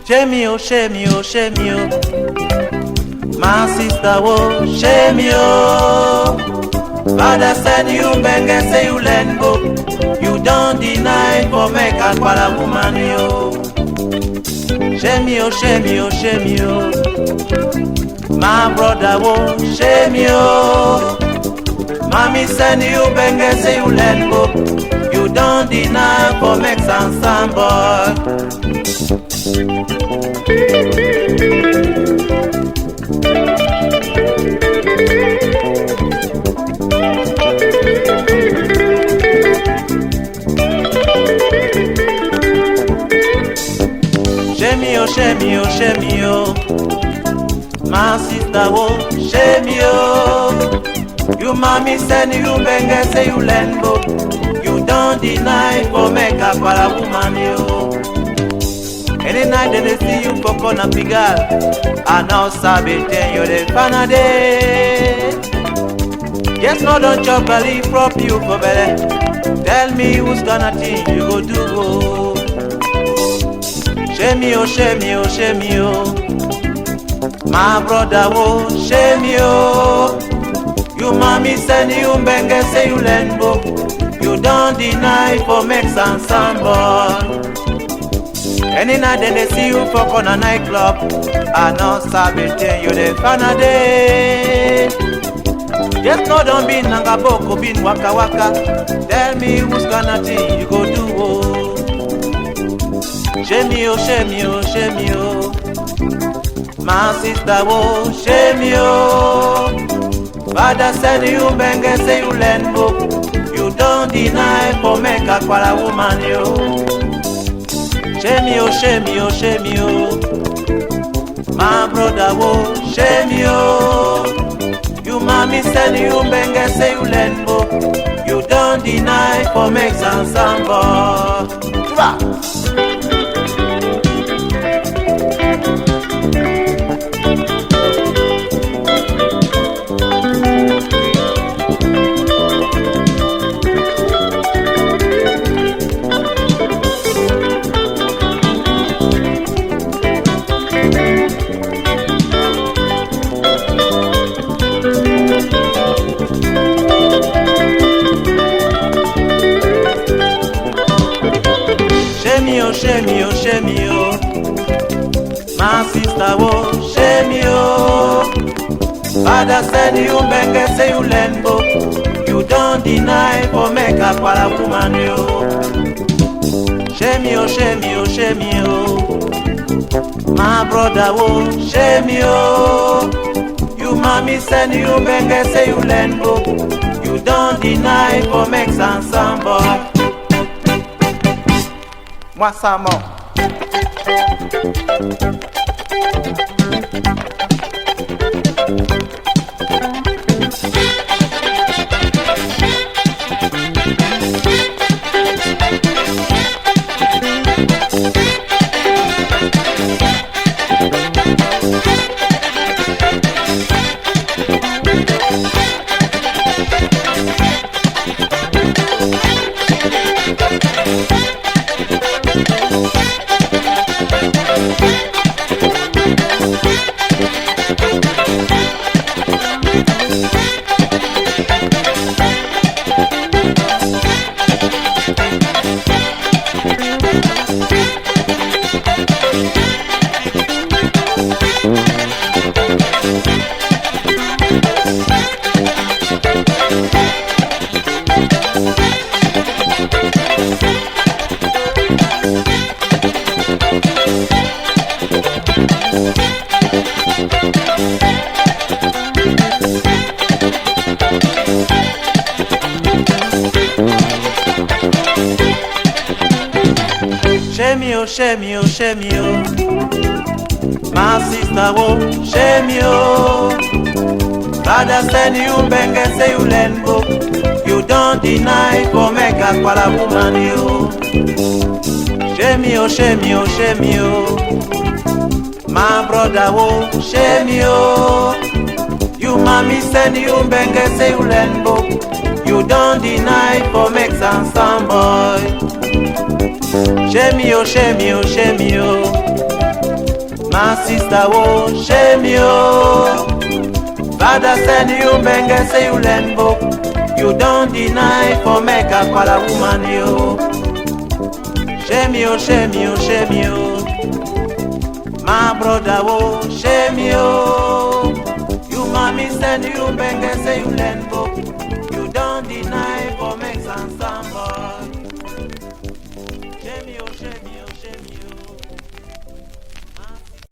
Shame you. My sister, oh, shame you. Father said you benge say you let go. You don't deny for make a para woman yo. Shame you. My brother, oh, shame you. Mommy said you benge say you let go. You don't deny for make some boy. Shame you. My sister, oh, shame you. You mommy send you benge say you let go. You don't deny for make a para woman yo. Any night they see you for corner pigal, and now sabe ten you the final day. Yes, no don't chop belly prop you for belly. Tell me who's gonna think you go do go. Shame you. My brother, oh, shame you. You mommy send you benge say you let go. You don't deny for make some boy. Any night they see you for corner nightclub, and now sabe ten you the final day. Yes, no don't be nangaboko, bin waka waka. Tell me who's gonna think you go do oh. Shame you. My sister, oh, shame you. Father said you benge say you let go. You don't deny for make a para woman yo. Shame you. My brother, oh, shame you. You mommy said you benge say you let go. You don't deny for make some boy. Shame you. My sister, oh, shame you. Father said you benge say you let go. You don't deny for make a para woman yo. Shame you. My brother, oh, shame you. You mommy said you benge say you let go. You don't deny for make some boy. Moi ça mort. Shame you. My sister, oh, shame you. Father said you benge say you let go. You don't deny for make a para woman yo. Shame you. My brother, oh, shame you. You mommy said you benge say you let go. You don't deny for make some boy. Shame you. My sister, oh, shame you. Father send you benge say you learn book. You don't deny for make a kwala woman you. Shame you, shame you, shame you. My brother, oh, shame you. You mommy send you benge say you learn book.